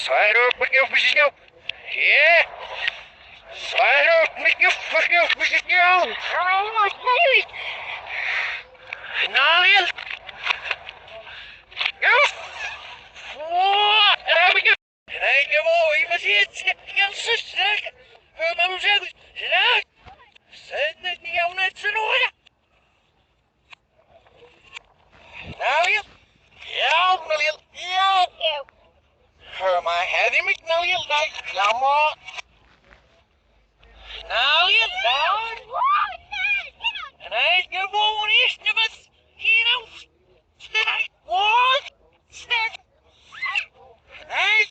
Slide up, make your fishes go. Yeah. Slide up, make your fishes go. Oh my God. Now, Leland. Go. There we go. Nej, det var ju med sitt ganska starkt. Hör man hur säger det? Sen är det jag inte så noga. Now, Leland. Ja, Leland. Ja. Hör man hade mig now, Leland. Come on. Now, Leland. Nej, det var inte vad you know. What? Nej.